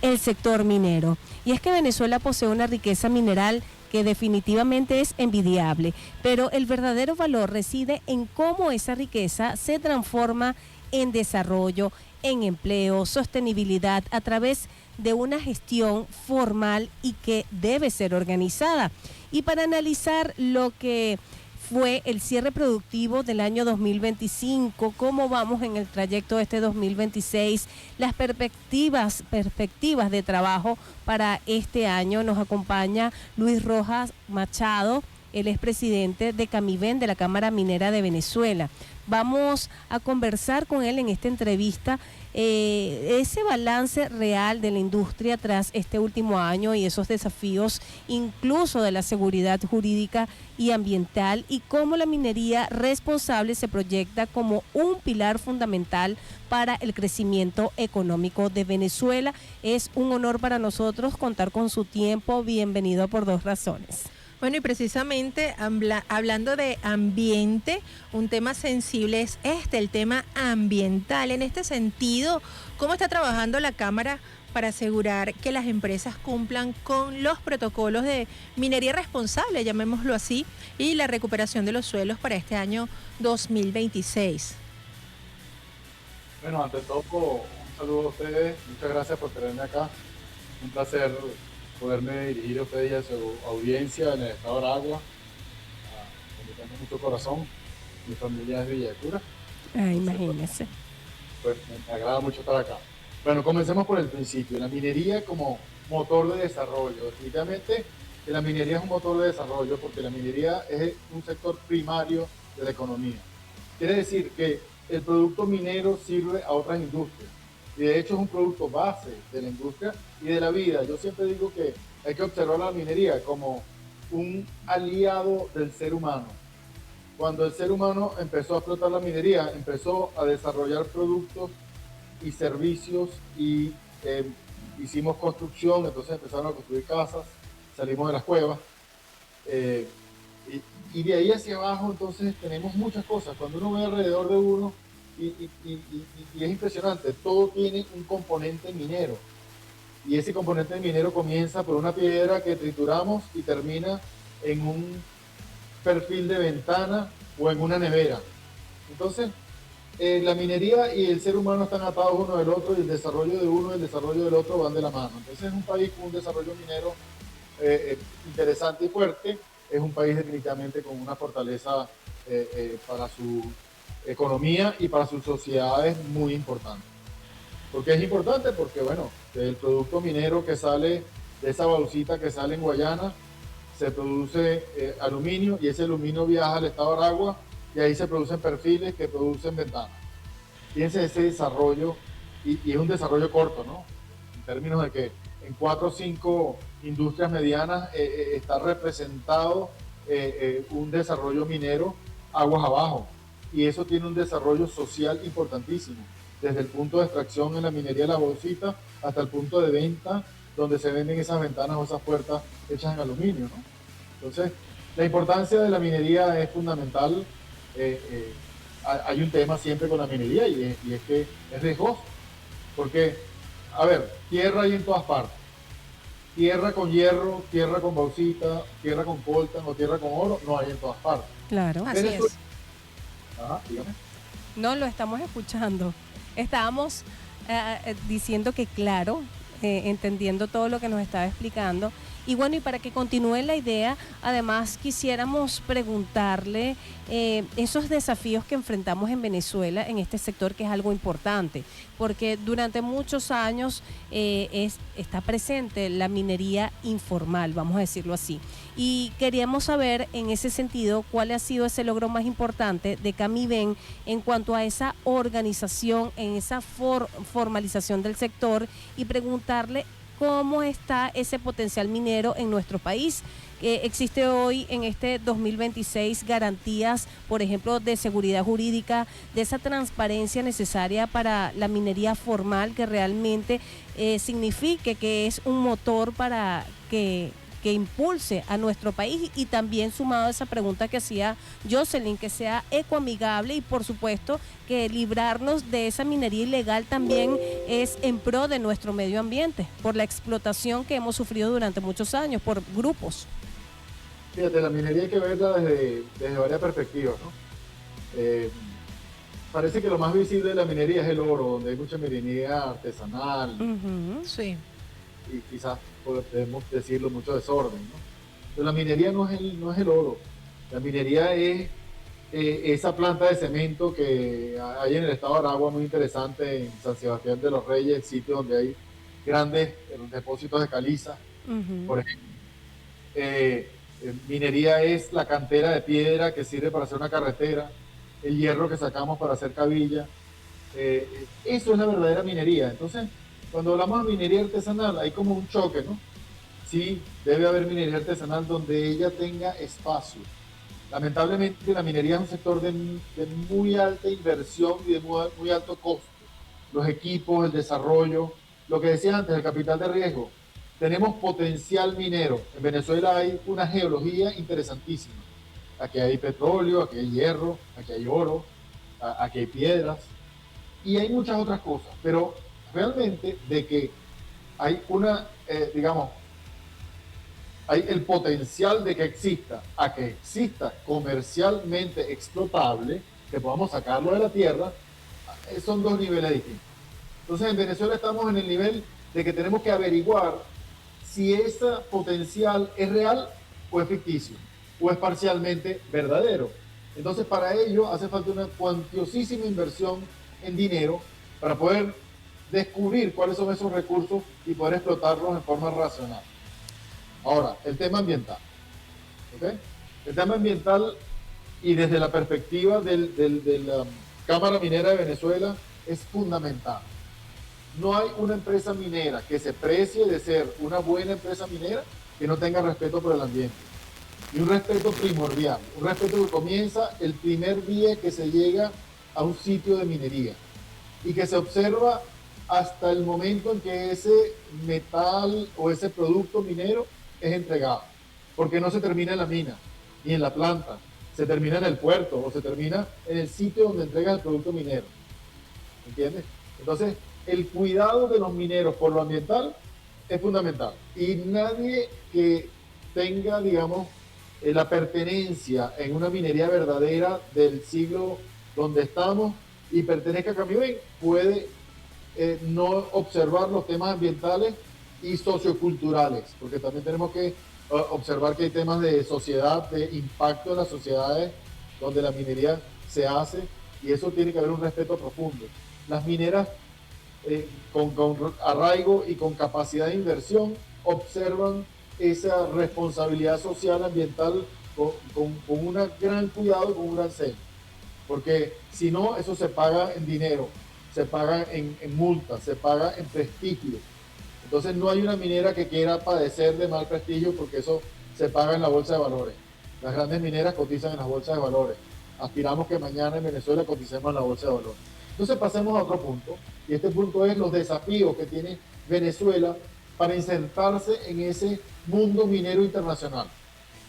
el sector minero. Y es que Venezuela posee una riqueza mineral que definitivamente es envidiable, pero el verdadero valor reside en cómo esa riqueza se transforma en desarrollo, en empleo, sostenibilidad a través de una gestión formal y que debe ser organizada. Y para analizar lo que fue el cierre productivo del año 2025, cómo vamos en el trayecto de este 2026, las perspectivas de trabajo para este año, nos acompaña Luis Rojas Machado, el expresidente de Camiven, de la Cámara Minera de Venezuela. Vamos a conversar con él en esta entrevista ese balance real de la industria tras este último año y esos desafíos, incluso de la seguridad jurídica y ambiental, y cómo la minería responsable se proyecta como un pilar fundamental para el crecimiento económico de Venezuela. Es un honor para nosotros contar con su tiempo. Bienvenido por dos razones. Bueno, y precisamente hablando de ambiente, un tema sensible es el tema ambiental. En este sentido, ¿cómo está trabajando la Cámara para asegurar que las empresas cumplan con los protocolos de minería responsable, llamémoslo así, y la recuperación de los suelos para este año 2026? Bueno, ante todo, un saludo a ustedes. Muchas gracias por tenerme acá. Un placer poderme dirigir a ustedes y a su audiencia en el estado de Aragua, donde tengo mucho corazón. Mi familia es de Villacura. Imagínese. Pues me agrada mucho estar acá. Bueno, comencemos por el principio. La minería como motor de desarrollo. Definitivamente que la minería es un motor de desarrollo porque la minería es un sector primario de la economía. Quiere decir que el producto minero sirve a otras industrias. Y de hecho es un producto base de la industria y de la vida. Yo siempre digo que hay que observar la minería como un aliado del ser humano. Cuando el ser humano empezó a explotar la minería, empezó a desarrollar productos y servicios y hicimos construcción, entonces empezaron a construir casas, salimos de las cuevas. Y de ahí hacia abajo entonces tenemos muchas cosas. Cuando uno ve alrededor de uno, y es impresionante, todo tiene un componente minero y ese componente minero comienza por una piedra que trituramos y termina en un perfil de ventana o en una nevera. Entonces la minería y el ser humano están atados uno del otro y el desarrollo de uno y el desarrollo del otro van de la mano. Entonces es un país con un desarrollo minero interesante y fuerte, es un país definitivamente con una fortaleza para su economía y para sus sociedades muy importante. ¿Por qué es importante? Porque, bueno, el producto minero que sale de esa bauxita que sale en Guayana, se produce aluminio y ese aluminio viaja al estado de Aragua y ahí se producen perfiles que producen ventanas. Fíjense ese desarrollo, y es un desarrollo corto, ¿no? En términos de que en 4 o 5 industrias medianas está representado un desarrollo minero aguas abajo. Y eso tiene un desarrollo social importantísimo, desde el punto de extracción en la minería de la bauxita hasta el punto de venta, donde se venden esas ventanas o esas puertas hechas en aluminio, ¿no? Entonces, la importancia de la minería es fundamental. Hay un tema siempre con la minería y es que es riesgoso, porque, a ver, tierra hay en todas partes. Tierra con hierro, tierra con bauxita, tierra con coltan o tierra con oro, no hay en todas partes. Claro. Así es. Ajá, dígame. No, lo estamos escuchando. Estábamos diciendo que claro, entendiendo todo lo que nos estaba explicando. Y bueno, y para que continúe la idea, además quisiéramos preguntarle esos desafíos que enfrentamos en Venezuela en este sector, que es algo importante, porque durante muchos años está presente la minería informal, vamos a decirlo así. Y queríamos saber en ese sentido cuál ha sido ese logro más importante de Camiven en cuanto a esa organización, en esa formalización del sector, y preguntarle cómo está ese potencial minero en nuestro país. ¿Existe hoy en este 2026 garantías, por ejemplo, de seguridad jurídica, de esa transparencia necesaria para la minería formal que realmente signifique que es un motor para que que impulse a nuestro país, y también sumado a esa pregunta que hacía Jocelyn, que sea ecoamigable, y por supuesto que librarnos de esa minería ilegal también es en pro de nuestro medio ambiente, por la explotación que hemos sufrido durante muchos años por grupos. Fíjate, la minería hay que verla desde varias perspectivas, ¿no? Parece que lo más visible de la minería es el oro, donde hay mucha minería artesanal, Sí. y quizás podemos decirlo mucho desorden, ¿no? Pero la minería no es el oro. La minería es esa planta de cemento que hay en el estado de Aragua, muy interesante, en San Sebastián de los Reyes, el sitio donde hay grandes depósitos de caliza, por ejemplo. Minería es la cantera de piedra que sirve para hacer una carretera, el hierro que sacamos para hacer cabilla. Eso es la verdadera minería. Entonces, cuando hablamos de minería artesanal, hay como un choque, ¿no? Sí, debe haber minería artesanal donde ella tenga espacio. Lamentablemente, la minería es un sector de muy alta inversión y de muy alto costo. Los equipos, el desarrollo, lo que decía antes, el capital de riesgo. Tenemos potencial minero. En Venezuela hay una geología interesantísima. Aquí hay petróleo, aquí hay hierro, aquí hay oro, aquí hay piedras y hay muchas otras cosas. Pero realmente de que hay digamos, hay el potencial de que exista a que exista comercialmente explotable, que podamos sacarlo de la tierra, son dos niveles distintos. Entonces en Venezuela estamos en el nivel de que tenemos que averiguar si ese potencial es real o es ficticio, o es parcialmente verdadero. Entonces para ello hace falta una cuantiosísima inversión en dinero para poder descubrir cuáles son esos recursos y poder explotarlos en forma racional. Ahora, el tema ambiental. ¿Okay? El tema ambiental, y desde la perspectiva de la Cámara Minera de Venezuela, es fundamental. No hay una empresa minera que se precie de ser una buena empresa minera que no tenga respeto por el ambiente. Y un respeto primordial, un respeto que comienza el primer día que se llega a un sitio de minería y que se observa hasta el momento en que ese metal o ese producto minero es entregado. Porque no se termina en la mina ni en la planta, se termina en el puerto o se termina en el sitio donde entregan el producto minero. ¿Entiendes? Entonces, el cuidado de los mineros por lo ambiental es fundamental. Y nadie que tenga, digamos, la pertenencia en una minería verdadera del siglo donde estamos y pertenezca a Camiben puede no observar los temas ambientales y socioculturales, porque también tenemos que observar que hay temas de sociedad, de impacto en las sociedades donde la minería se hace, y eso tiene que haber un respeto profundo. Las mineras con arraigo y con capacidad de inversión observan esa responsabilidad social ambiental con un gran cuidado y con un gran celo, porque si no, eso se paga en dinero, se paga en multas, se paga en prestigio. Entonces no hay una minera que quiera padecer de mal prestigio, porque eso se paga en la bolsa de valores. Las grandes mineras cotizan en las bolsas de valores. Aspiramos que mañana en Venezuela coticemos en la bolsa de valores. Entonces pasemos a otro punto, y este punto es los desafíos que tiene Venezuela para insertarse en ese mundo minero internacional,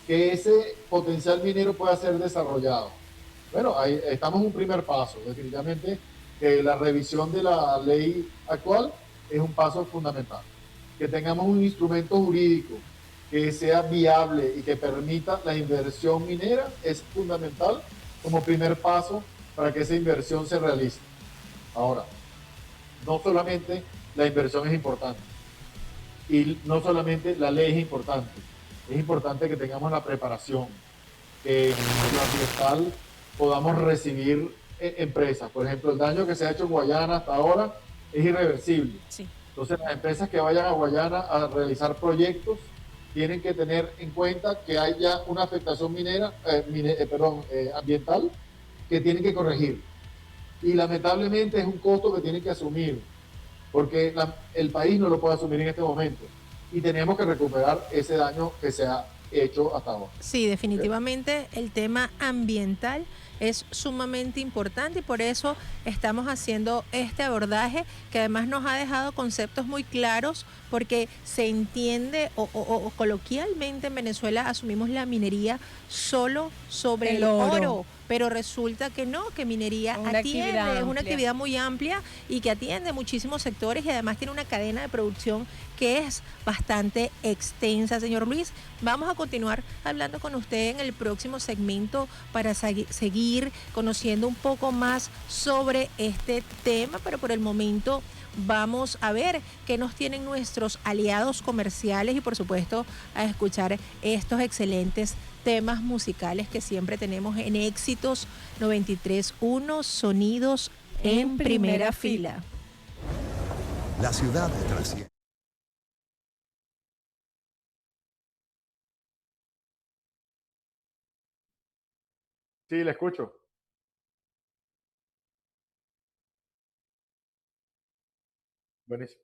que ese potencial minero pueda ser desarrollado. Bueno, ahí estamos en un primer paso. Definitivamente que la revisión de la ley actual es un paso fundamental. Que tengamos un instrumento jurídico que sea viable y que permita la inversión minera es fundamental como primer paso para que esa inversión se realice. Ahora, no solamente la inversión es importante y no solamente la ley es importante que tengamos la preparación, que en lo ambiental podamos recibir empresas. Por ejemplo, el daño que se ha hecho en Guayana hasta ahora es irreversible. Sí. Entonces, las empresas que vayan a Guayana a realizar proyectos tienen que tener en cuenta que hay ya una afectación ambiental que tienen que corregir. Y lamentablemente es un costo que tienen que asumir, porque el país no lo puede asumir en este momento. Y tenemos que recuperar ese daño que se ha hecho hasta ahora. Sí, ¿Ok? definitivamente el tema ambiental es sumamente importante y por eso estamos haciendo este abordaje que además nos ha dejado conceptos muy claros porque se entiende o coloquialmente en Venezuela asumimos la minería solo sobre El el oro. oro, pero resulta que no, que minería Una actividad atiende, es una amplia. actividad muy amplia y que atiende muchísimos sectores y además tiene una cadena de producción que es bastante extensa. Señor Luis, vamos a continuar hablando con usted en el próximo segmento para seguir conociendo un poco más sobre este tema, pero por el momento vamos a ver qué nos tienen nuestros aliados comerciales y por supuesto a escuchar estos excelentes temas musicales que siempre tenemos en Éxitos 93.1 Sonidos en primera fila. La ciudad trasciende. Sí, le escucho. Buenísimo.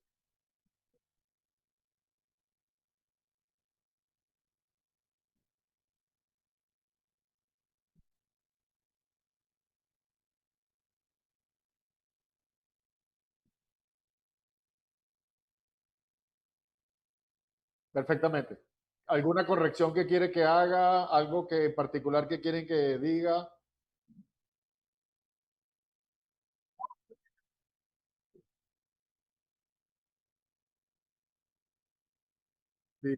Perfectamente. ¿Alguna corrección que quiere que haga? ¿Algo que en particular que quieren que diga? Sí,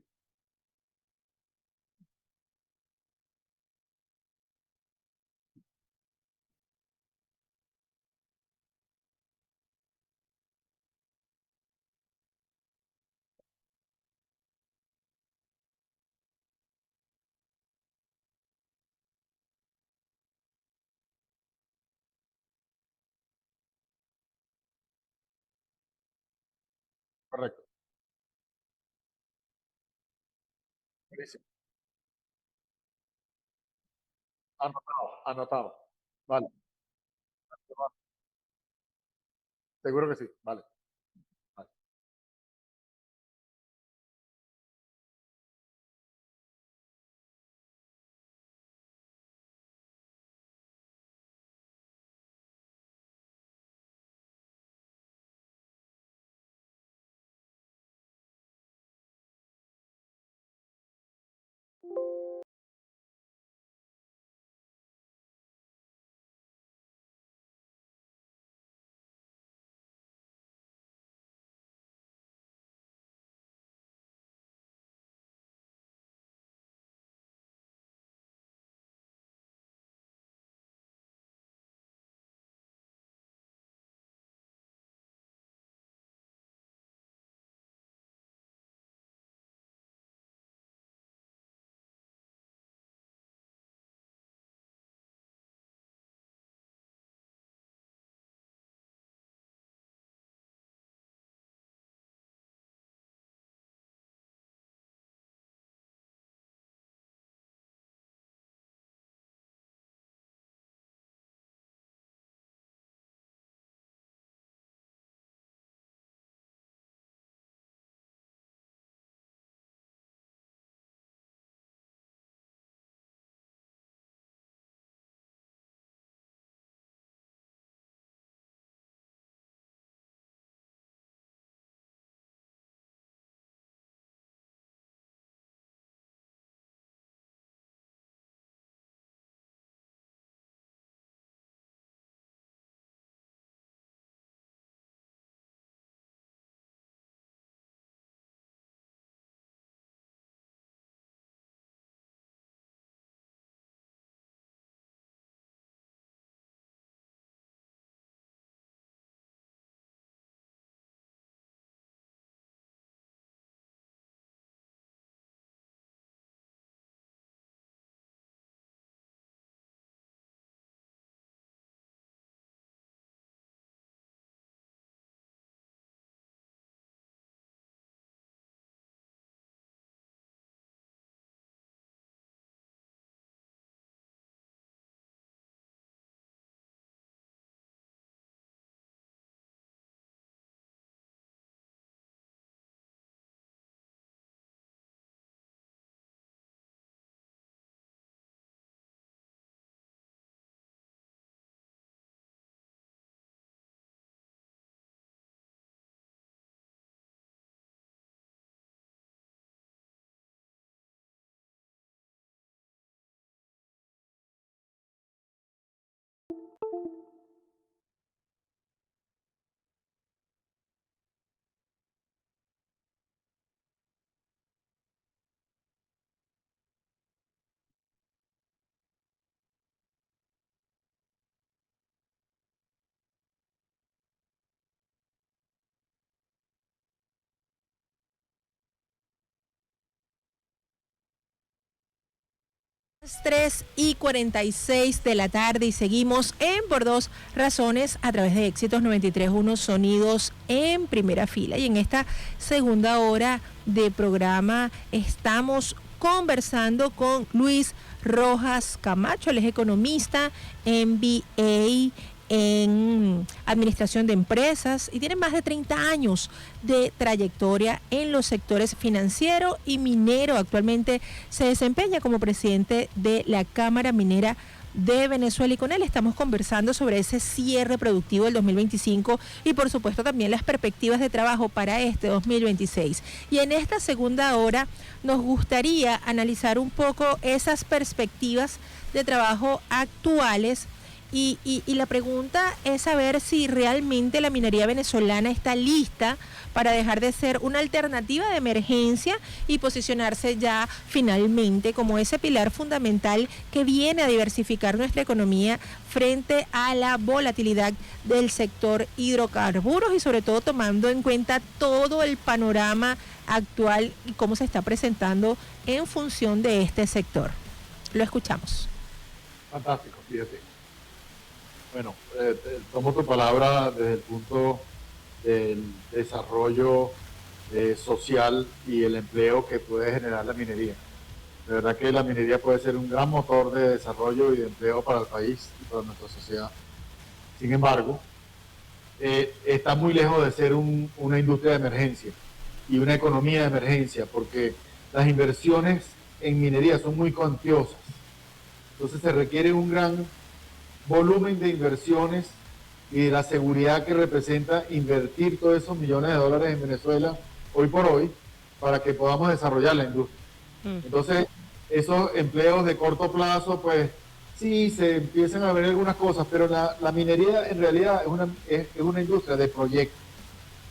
correcto. Buenísimo. Anotado, anotado. Vale. Seguro que sí. Vale. Vale. 3:46 de la tarde y seguimos en Por Dos Razones a través de Éxitos 93.1 Sonidos en primera fila. Y en esta segunda hora de programa estamos conversando con Luis Rojas Camacho. Él es economista, MBA en Administración de Empresas y tiene más de 30 años de trayectoria en los sectores financiero y minero. Actualmente se desempeña como presidente de la Cámara Minera de Venezuela y con él estamos conversando sobre ese cierre productivo del 2025 y por supuesto también las perspectivas de trabajo para este 2026. Y en esta segunda hora nos gustaría analizar un poco esas perspectivas de trabajo actuales. Y la pregunta es saber si realmente la minería venezolana está lista para dejar de ser una alternativa de emergencia y posicionarse ya finalmente como ese pilar fundamental que viene a diversificar nuestra economía frente a la volatilidad del sector hidrocarburos y sobre todo tomando en cuenta todo el panorama actual y cómo se está presentando en función de este sector. Lo escuchamos. Fantástico, fíjate. Bueno, tomo tu palabra desde el punto del desarrollo social y el empleo que puede generar la minería. De verdad que la minería puede ser un gran motor de desarrollo y de empleo para el país y para nuestra sociedad. Sin embargo, está muy lejos de ser una industria de emergencia y una economía de emergencia, porque las inversiones en minería son muy cuantiosas. Entonces se requiere un gran volumen de inversiones y de la seguridad que representa invertir todos esos millones de dólares en Venezuela hoy por hoy para que podamos desarrollar la industria. Entonces, esos empleos de corto plazo, pues sí, se empiezan a ver algunas cosas, pero la minería en realidad es una industria de proyectos.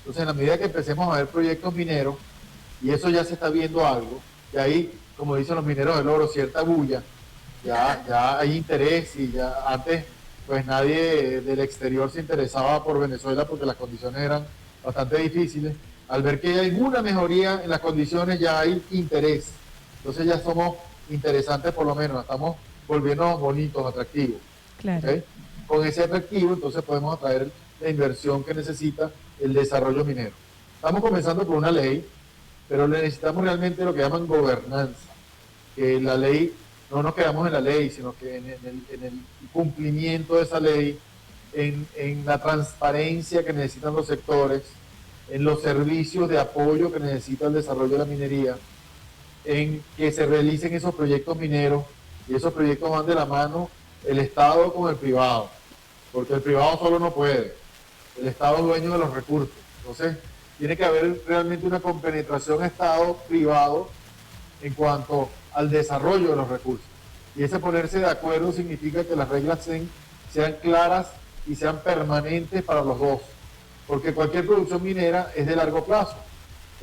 Entonces, en la medida que empecemos a ver proyectos mineros, y eso ya se está viendo algo, y ahí, como dicen los mineros del oro, cierta bulla, ya hay interés y ya antes pues nadie del exterior se interesaba por Venezuela porque las condiciones eran bastante difíciles. Al ver que hay una mejoría en las condiciones ya hay interés. Entonces ya somos interesantes por lo menos, estamos volviendo bonitos, atractivos. Claro. ¿Okay? Con ese atractivo entonces podemos atraer la inversión que necesita el desarrollo minero. Estamos comenzando por una ley, pero necesitamos realmente lo que llaman gobernanza, que la ley no nos quedamos en la ley, sino que en el cumplimiento de esa ley, en la transparencia que necesitan los sectores, en los servicios de apoyo que necesita el desarrollo de la minería, en que se realicen esos proyectos mineros, y esos proyectos van de la mano el Estado con el privado, porque el privado solo no puede, el Estado es dueño de los recursos. Entonces, tiene que haber realmente una compenetración Estado-privado en cuanto al desarrollo de los recursos. Y ese ponerse de acuerdo significa que las reglas sean claras y sean permanentes para los dos, porque cualquier producción minera es de largo plazo.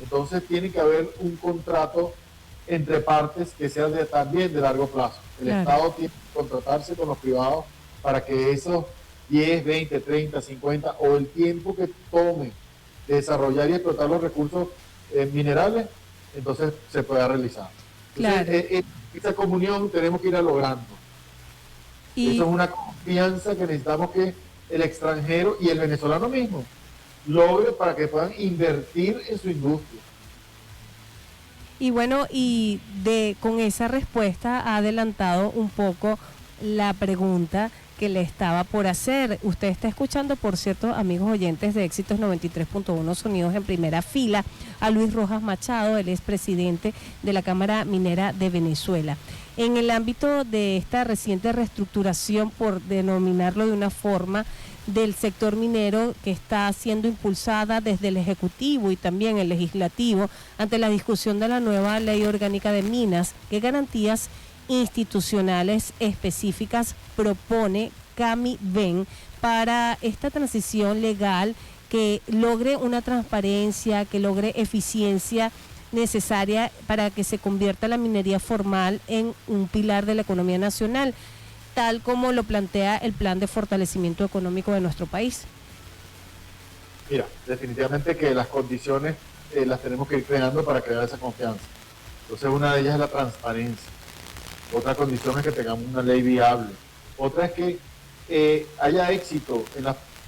Entonces tiene que haber un contrato entre partes que sea también de largo plazo. El Estado tiene que contratarse con los privados para que esos 10, 20, 30, 50 o el tiempo que tome desarrollar y explotar los recursos minerales, entonces se pueda realizar. Entonces, esa comunión tenemos que ir logrando. Eso es una confianza que necesitamos que el extranjero y el venezolano mismo logre para que puedan invertir en su industria. Y bueno, con esa respuesta ha adelantado un poco la pregunta que le estaba por hacer. Usted está escuchando, por cierto, amigos oyentes de Éxitos 93.1 Sonidos en primera fila, a Luis Rojas Machado. Él es presidente de la Cámara Minera de Venezuela. En el ámbito de esta reciente reestructuración, por denominarlo de una forma, del sector minero que está siendo impulsada desde el Ejecutivo y también el Legislativo ante la discusión de la nueva Ley Orgánica de Minas, ¿qué garantías institucionales específicas propone CAMIVEN para esta transición legal que logre una transparencia, que logre eficiencia necesaria para que se convierta la minería formal en un pilar de la economía nacional, tal como lo plantea el Plan de Fortalecimiento Económico de nuestro país? Mira, definitivamente que las condiciones las tenemos que ir creando para crear esa confianza. Entonces una de ellas es la transparencia. Otra condición es que tengamos una ley viable. Otra es que haya éxito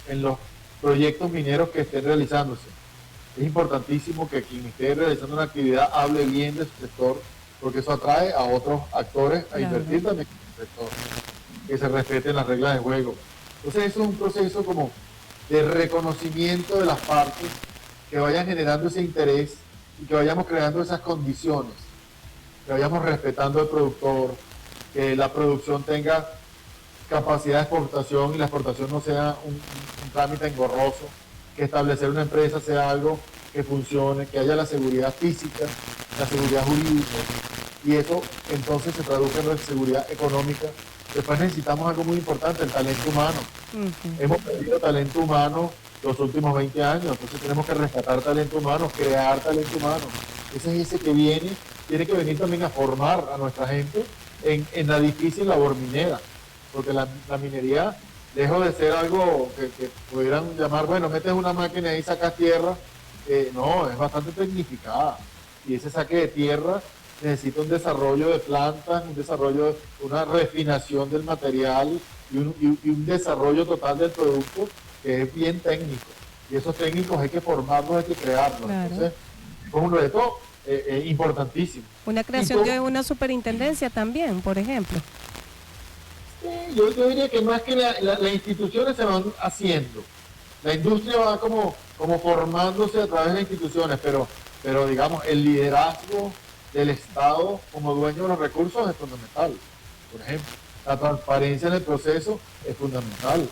en los proyectos mineros que estén realizándose. Es importantísimo que quien esté realizando una actividad hable bien de su sector, porque eso atrae a otros actores a invertir también en el sector, que se respeten las reglas de juego. Entonces eso es un proceso como de reconocimiento de las partes, que vayan generando ese interés y que vayamos creando esas condiciones, que vayamos respetando al productor, que la producción tenga capacidad de exportación y la exportación no sea un trámite engorroso, que establecer una empresa sea algo que funcione, que haya la seguridad física, la seguridad jurídica, y eso entonces se traduce en la seguridad económica. Después necesitamos algo muy importante, el talento humano. Hemos perdido talento humano los últimos 20 años, entonces tenemos que rescatar talento humano, crear talento humano. Ese es ese que tiene que venir también a formar a nuestra gente en la difícil labor minera, porque la minería, lejos de ser algo que pudieran llamar, bueno, metes una máquina y sacas tierra, no, es bastante tecnificada, y ese saque de tierra necesita un desarrollo de plantas, una refinación del material y un desarrollo total del producto que es bien técnico, y esos técnicos hay que formarlos, hay que crearlos. Claro. Entonces, es un reto importantísimo. Una creación de una superintendencia también, por ejemplo. Sí, yo diría que más que las instituciones se van haciendo, la industria va como formándose a través de instituciones, pero digamos, el liderazgo del Estado como dueño de los recursos es fundamental. Por ejemplo, la transparencia en el proceso es fundamental.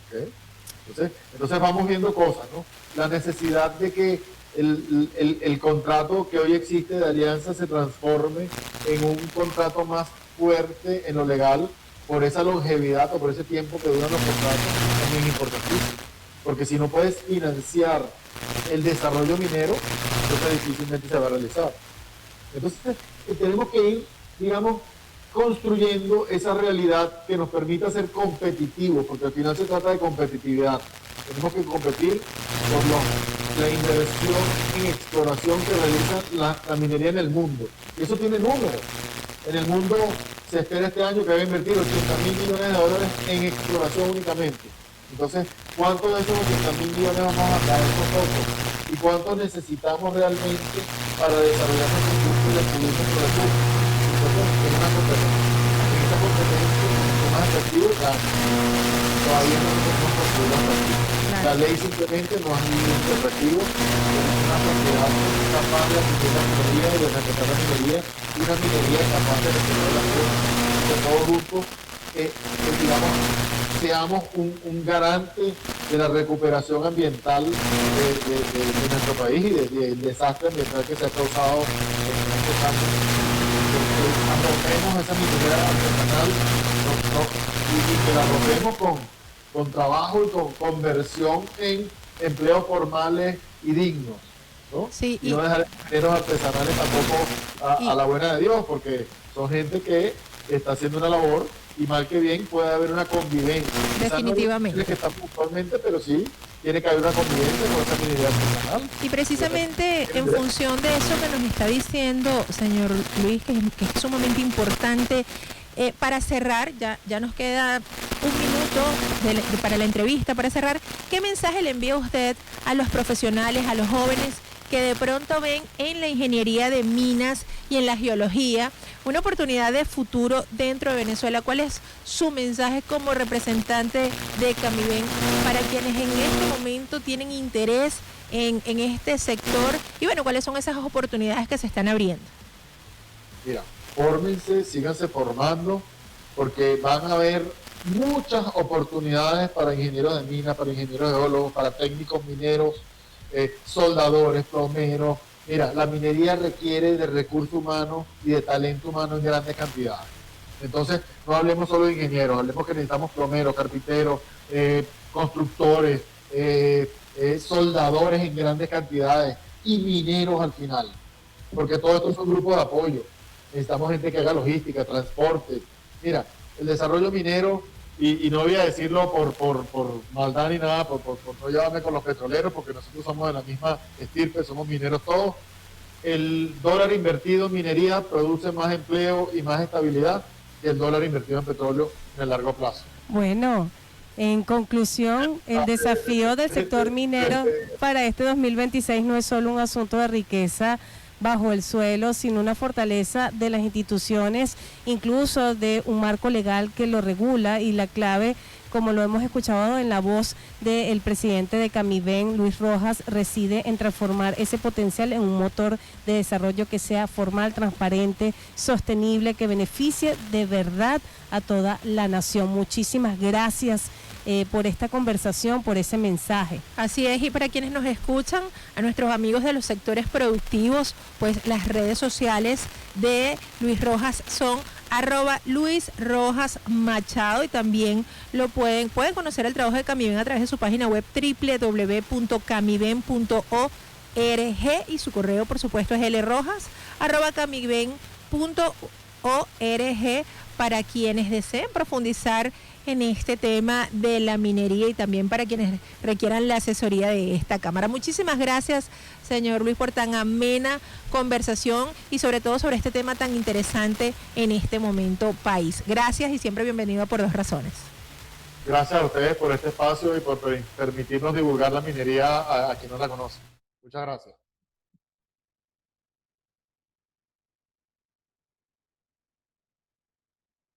¿Okay? Entonces vamos viendo cosas, ¿no? La necesidad de que el contrato que hoy existe de alianza se transforme en un contrato más fuerte en lo legal, por esa longevidad o por ese tiempo que duran los contratos, también es importantísimo. Porque si no puedes financiar el desarrollo minero, entonces difícilmente se va a realizar. Entonces tenemos que ir, digamos, construyendo esa realidad que nos permita ser competitivos, porque al final se trata de competitividad. Tenemos que competir por la inversión en exploración que realiza la minería en el mundo. Y eso tiene números. En el mundo se espera este año que va a invertir 80.000 millones de dólares en exploración únicamente. Entonces, ¿cuántos de esos 80.000 millones vamos a caer nosotros? ¿Y cuánto necesitamos realmente para desarrollar nuestro industria y descubrir nuestros recursos? Entonces, es una competencia. En esta competencia, lo más atractivo, todavía no tenemos construido atractivo. La ley simplemente no ha sido atractivo. Tenemos una sociedad capaz de asumir la minería y de respetar la minería, y una minería capaz de respetar la cosas de todo grupo, digamos, seamos un garante de la recuperación ambiental de nuestro país y del desastre ambiental que se ha causado en estos años. Arropemos esa minería artesanal y que la arropemos con trabajo y con conversión en empleos formales y dignos, ¿no? Sí, y no dejar mineros artesanales tampoco a la buena de Dios, porque son gente que está haciendo una labor y mal que bien puede haber una convivencia. Definitivamente. No que está puntualmente, pero sí tiene que haber una convivencia con esa minería artesanal. Y precisamente en función de eso que nos está diciendo, señor Luis, que es sumamente importante, para cerrar, ya nos queda un minuto para la entrevista, para cerrar, ¿qué mensaje le envía usted a los profesionales, a los jóvenes que de pronto ven en la ingeniería de minas y en la geología una oportunidad de futuro dentro de Venezuela? ¿Cuál es su mensaje como representante de Camiben para quienes en este momento tienen interés en este sector? Y bueno, ¿cuáles son esas oportunidades que se están abriendo? Mira, fórmense, síganse formando, porque van a haber muchas oportunidades para ingenieros de minas, para ingenieros geólogos, para técnicos mineros, soldadores, plomeros. Mira, la minería requiere de recursos humanos y de talento humano en grandes cantidades. Entonces, no hablemos solo de ingenieros, hablemos que necesitamos plomeros, carpinteros, constructores, soldadores en grandes cantidades y mineros al final, porque todo esto son grupos de apoyo. Necesitamos gente que haga logística, transporte. Mira, el desarrollo minero, y no voy a decirlo por maldad ni nada, por no llevarme con los petroleros, porque nosotros somos de la misma estirpe, somos mineros todos, el dólar invertido en minería produce más empleo y más estabilidad que el dólar invertido en petróleo en el largo plazo. Bueno, en conclusión, el desafío del sector minero para este 2026 no es solo un asunto de riqueza bajo el suelo, sino una fortaleza de las instituciones, incluso de un marco legal que lo regula, y la clave, como lo hemos escuchado en la voz del presidente de Camiben, Luis Rojas, reside en transformar ese potencial en un motor de desarrollo que sea formal, transparente, sostenible, que beneficie de verdad a toda la nación. Muchísimas gracias por esta conversación, por ese mensaje. Así es, y para quienes nos escuchan, a nuestros amigos de los sectores productivos, pues las redes sociales de Luis Rojas son @LuisRojasMachado, y también lo pueden conocer el trabajo de Camiben a través de su página web www.camiben.org, y su correo, por supuesto, es lrojas@camiben.org, para quienes deseen profundizar en este tema de la minería y también para quienes requieran la asesoría de esta Cámara. Muchísimas gracias, señor Luis, por tan amena conversación y sobre todo sobre este tema tan interesante en este momento país. Gracias y siempre bienvenido a Por Dos Razones. Gracias a ustedes por este espacio y por permitirnos divulgar la minería a quien no la conoce. Muchas gracias.